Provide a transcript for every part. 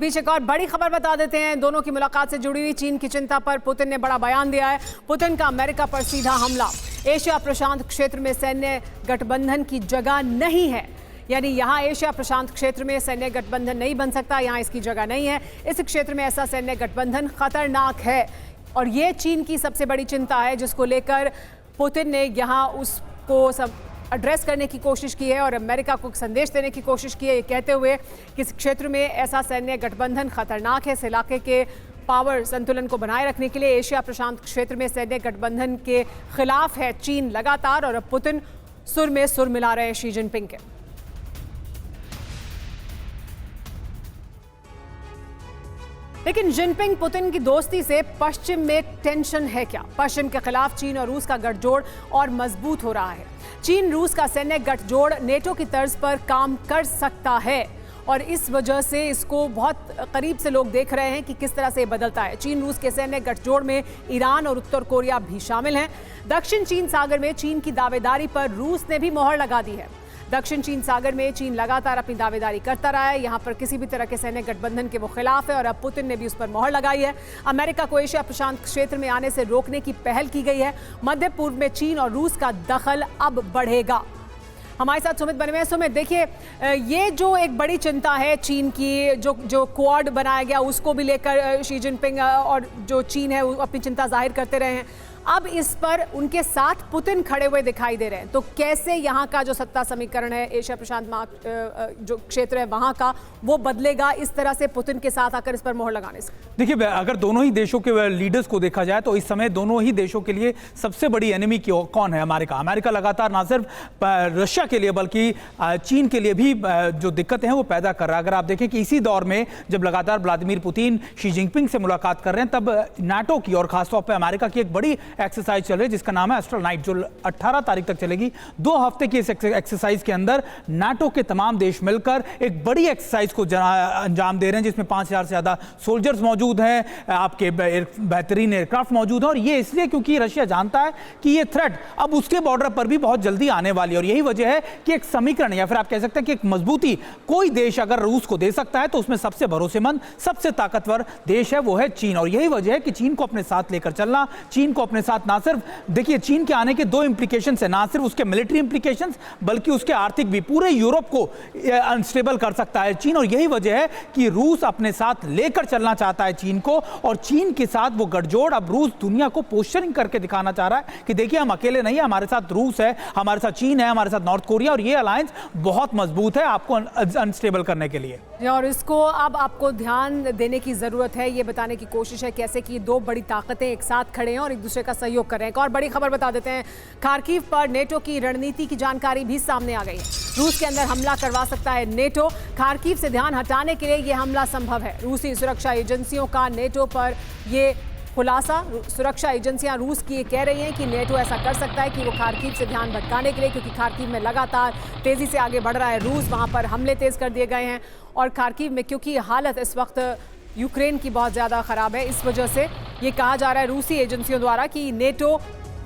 बीच एक और बड़ी खबर बता देते हैं। दोनों की मुलाकात से जुड़ी हुई चीन की चिंता पर पुतिन ने बड़ा बयान दिया है। पुतिन का अमेरिका पर सीधा हमला। एशिया प्रशांत क्षेत्र में सैन्य गठबंधन की जगह नहीं है, यानी यहाँ एशिया प्रशांत क्षेत्र में सैन्य गठबंधन नहीं बन सकता, यहाँ इसकी जगह नहीं है। इस क्षेत्र में ऐसा सैन्य गठबंधन खतरनाक है और ये चीन की सबसे बड़ी चिंता है, जिसको लेकर पुतिन ने यहाँ उसको सब एड्रेस करने की कोशिश की है और अमेरिका को संदेश देने की कोशिश की है, ये कहते हुए कि इस क्षेत्र में ऐसा सैन्य गठबंधन खतरनाक है। इस इलाके के पावर संतुलन को बनाए रखने के लिए एशिया प्रशांत क्षेत्र में सैन्य गठबंधन के खिलाफ है चीन लगातार, और अब पुतिन सुर में सुर मिला रहे हैं शी जिनपिंग के। लेकिन जिनपिंग पुतिन की दोस्ती से पश्चिम में टेंशन है क्या? पश्चिम के खिलाफ चीन और रूस का गठजोड़ और मजबूत हो रहा है। चीन रूस का सैन्य गठजोड़ नेटो की तर्ज पर काम कर सकता है और इस वजह से इसको बहुत करीब से लोग देख रहे हैं कि किस तरह से ये बदलता है। चीन रूस के सैन्य गठजोड़ में ईरान और उत्तर कोरिया भी शामिल हैं। दक्षिण चीन सागर में चीन की दावेदारी पर रूस ने भी मोहर लगा दी है। दक्षिण चीन सागर में चीन लगातार अपनी दावेदारी करता रहा है। यहाँ पर किसी भी तरह के सैन्य गठबंधन के वो खिलाफ है और अब पुतिन ने भी उस पर मोहर लगाई है। अमेरिका को एशिया प्रशांत क्षेत्र में आने से रोकने की पहल की गई है। मध्य पूर्व में चीन और रूस का दखल अब बढ़ेगा। हमारे साथ सुमित बने हुए हैं। सुमित, देखिए, ये जो एक बड़ी चिंता है चीन की, जो क्वाड बनाया गया उसको भी लेकर शी जिनपिंग और जो चीन है वो अपनी चिंता जाहिर करते रहे हैं। अब इस पर उनके साथ पुतिन खड़े हुए दिखाई दे रहे हैं, तो कैसे यहाँ का जो सत्ता समीकरण है एशिया प्रशांत जो क्षेत्र है वहाँ का, वो बदलेगा इस तरह से पुतिन के साथ आकर इस पर मोहर लगाने से? देखिए, अगर दोनों ही देशों के लीडर्स को देखा जाए तो इस समय दोनों ही देशों के लिए सबसे बड़ी एनिमी कौन है? अमेरिका लगातार ना सिर्फ रशिया के लिए बल्कि चीन के लिए भी जो दिक्कतें हैं वो पैदा कर रहा है। अगर आप देखें कि इसी दौर में जब लगातार व्लादिमीर पुतिन शी जिनपिंग से मुलाकात कर रहे हैं, तब नाटो की और खासतौर पर अमेरिका की एक बड़ी एक्सरसाइज चल रही है जिसका नाम है एस्ट्रल नाइट, जो 18 तारीख तक चलेगी। 2 हफ्ते की इस एक्सरसाइज के अंदर नाटो के तमाम देश मिलकर एक बड़ी एक्सरसाइज को अंजाम दे रहे हैं, जिसमें 5000 से ज्यादा सोल्जर्स मौजूद हैं, आपके बेहतरीन एयरक्राफ्ट मौजूद हैं। और ये इसलिए क्योंकि रशिया जानता है कि ये थ्रेट अब उसके बॉर्डर पर भी बहुत जल्दी आने वाली है और यही वजह है कि एक समीकरण या फिर आप कह सकते हैं कि एक मजबूती कोई देश अगर रूस को दे सकता है तो उसमें सबसे भरोसेमंद, सबसे ताकतवर देश है वो है चीन। और यही वजह है कि चीन को अपने साथ लेकर चलना, चीन को अपने साथ ना सिर्फ, देखिए, चीन के आने के 2 इंप्लीकेशंस है, ना सिर्फ उसके मिलिट्री इंप्लीकेशंस बल्कि उसके आर्थिक भी। पूरे यूरोप को अनस्टेबल कर सकता है चीन और यही वजह है कि रूस अपने साथ लेकर चलना चाहता है चीन को। और चीन के साथ वो गठजोड़ अब रूस दुनिया को पोस्चरिंग करके दिखाना चाह रहा है कि देखिए, हम अकेले नहीं है, हमारे साथ रूस है, हमारे साथ चीन है, हमारे साथ नॉर्थ कोरिया, और ये अलायंस बहुत मजबूत है आपको अनस्टेबल करने के लिए। और इसको अब आपको ध्यान देने की जरूरत है, ये बताने की कोशिश है कैसे कि 2 बड़ी ताकतें एक साथ खड़े हैं और एक दूसरे का सहयोग कर रहे हैं। एक और बड़ी खबर बता देते हैं, खार्किव पर नेटो की रणनीति की जानकारी भी सामने आ गई है। रूस के अंदर हमला करवा सकता है नेटो। खार्किव से ध्यान हटाने के लिए यह हमला संभव है। रूसी सुरक्षा एजेंसियों का नेटो पर ये खुलासा। सुरक्षा एजेंसियां रूस की ये कह रही हैं कि नेटो ऐसा कर सकता है कि वो खार्किव से ध्यान भटकाने के लिए, क्योंकि खार्किव में लगातार तेजी से आगे बढ़ रहा है रूस, वहां पर हमले तेज कर दिए गए हैं। और खार्किव में क्योंकि हालत इस वक्त यूक्रेन की बहुत ज़्यादा ख़राब है, इस वजह से ये कहा जा रहा है रूसी एजेंसियों द्वारा कि नेटो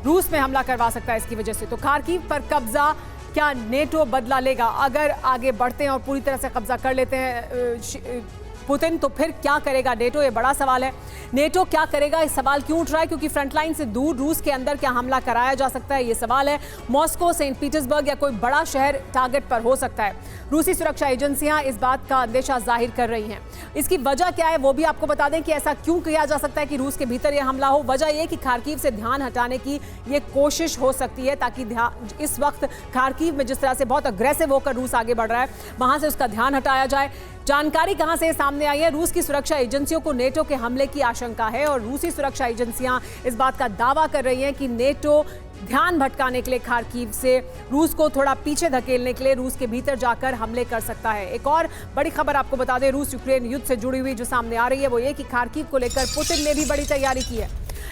रूस में हमला करवा सकता है इसकी वजह से। तो खार्किव पर कब्जा क्या नेटो बदला लेगा? अगर आगे बढ़ते हैं और पूरी तरह से कब्जा कर लेते हैं पुतिन, तो फिर क्या करेगा नेटो? ये बड़ा सवाल है। नेटो क्या करेगा, इस सवाल क्यों उठ रहा है? क्योंकि फ्रंटलाइन से दूर रूस के अंदर क्या हमला कराया जा सकता है, ये सवाल है। मॉस्को, सेंट पीटर्सबर्ग या कोई बड़ा शहर टारगेट पर हो सकता है। रूसी सुरक्षा एजेंसियां इस बात का अंदेशा जाहिर कर रही हैं। इसकी वजह क्या है वो भी आपको बता दें कि ऐसा क्यों किया जा सकता है कि रूस के भीतर यह हमला हो। वजह यह कि खार्किव से ध्यान हटाने की ये कोशिश हो सकती है, ताकि इस वक्त खार्किव में जिस तरह से बहुत अग्रेसिव होकर रूस आगे बढ़ रहा है, वहां से उसका ध्यान हटाया जाए। जानकारी कहां से सामने आई है? रूस की सुरक्षा एजेंसियों को नेटो के हमले की आशंका है और रूसी सुरक्षा एजेंसियां इस बात का दावा कर रही हैं कि नेटो ध्यान भटकाने के लिए खार्किव से रूस को थोड़ा पीछे धकेलने के लिए रूस के भीतर जाकर हमले कर सकता है। एक और बड़ी खबर आपको बता दें, रूस यूक्रेन युद्ध से जुड़ी हुई जो सामने आ रही है वो ये कि खार्किव को लेकर पुतिन ने भी बड़ी तैयारी की है।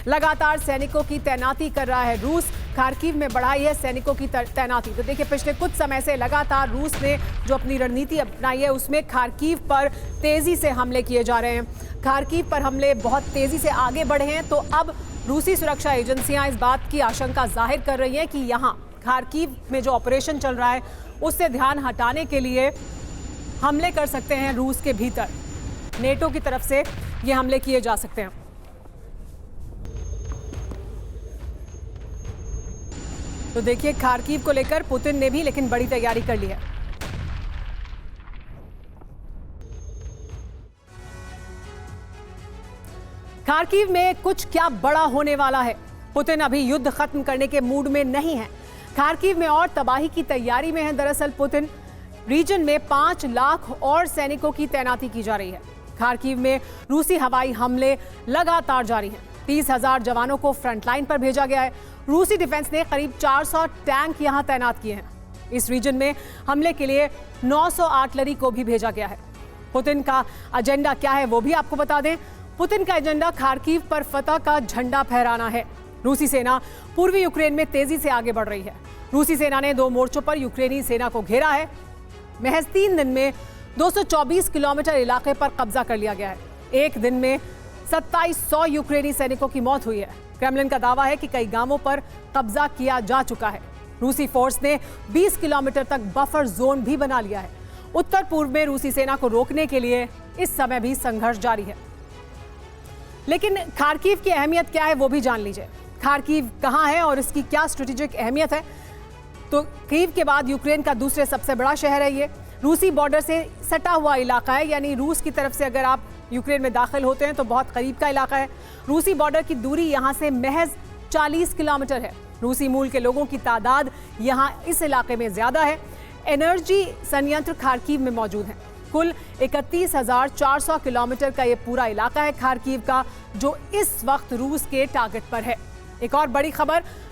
लगातार सैनिकों की तैनाती कर रहा है रूस। खार्किव में बढ़ाई है सैनिकों की तैनाती। तो देखिए, पिछले कुछ समय से लगातार रूस ने जो अपनी रणनीति अपनाई है उसमें खार्किव पर तेजी से हमले किए जा रहे हैं। खार्किव पर हमले बहुत तेजी से आगे बढ़े हैं। तो अब रूसी सुरक्षा एजेंसियां इस बात की आशंका जाहिर कर रही हैं कि यहाँ खार्किव में जो ऑपरेशन चल रहा है उससे ध्यान हटाने के लिए हमले कर सकते हैं रूस के भीतर। नेटो की तरफ से ये हमले किए जा सकते हैं। तो देखिए, खार्किव को लेकर पुतिन ने भी लेकिन बड़ी तैयारी कर ली है। खार्किव में कुछ क्या बड़ा होने वाला है। पुतिन अभी युद्ध खत्म करने के मूड में नहीं है, खार्किव में और तबाही की तैयारी में है। दरअसल पुतिन रीजन में 5 लाख और सैनिकों की तैनाती की जा रही है। खार्किव में रूसी हवाई हमले लगातार जारी हैं। 30,000 जवानों को फ्रंटलाइन पर भेजा गया है। रूसी डिफेंस ने करीब 400 टैंक यहां तैनात किए हैं। इस रीजन में हमले के लिए 900 आर्टिलरी को भी भेजा गया है। पुतिन का एजेंडा क्या है वो भी आपको बता दें। पुतिन का एजेंडा खार्किव पर फतह का झंडा फहराना है। रूसी सेना पूर्वी यूक्रेन में तेजी से आगे बढ़ रही है। रूसी सेना ने 2 मोर्चों पर यूक्रेनी सेना को घेरा है। महज 3 दिन में 224 किलोमीटर इलाके पर कब्जा कर लिया गया है। एक दिन में 2700 यूक्रेनी सैनिकों की मौत हुई है। क्रेमलिन का दावा है कि कई गांवों पर कब्जा किया जा चुका है। रूसी फोर्स ने 20 किलोमीटर तक बफर जोन भी बना लिया है। उत्तर पूर्व में रूसी सेना को रोकने के लिए इस समय भी संघर्ष जारी है। लेकिन खार्किव की अहमियत क्या है वो भी जान लीजिए। खार्किव कहां है और इसकी क्या स्ट्रेटेजिक अहमियत है। तो कीव के बाद यूक्रेन का दूसरे सबसे बड़ा शहर है ये। रूसी बॉर्डर से सटा हुआ इलाका है, यानी रूस की तरफ से अगर आप यूक्रेन में दाखिल होते हैं तो बहुत करीब का इलाका है। रूसी बॉर्डर की दूरी यहाँ से महज 40 किलोमीटर है। रूसी मूल के लोगों की तादाद यहाँ इस इलाके में ज़्यादा है। एनर्जी संयंत्र खार्किव में मौजूद हैं। कुल 31,400 किलोमीटर का ये पूरा इलाका है खार्किव का, जो इस वक्त रूस के टारगेट पर है। एक और बड़ी खबर,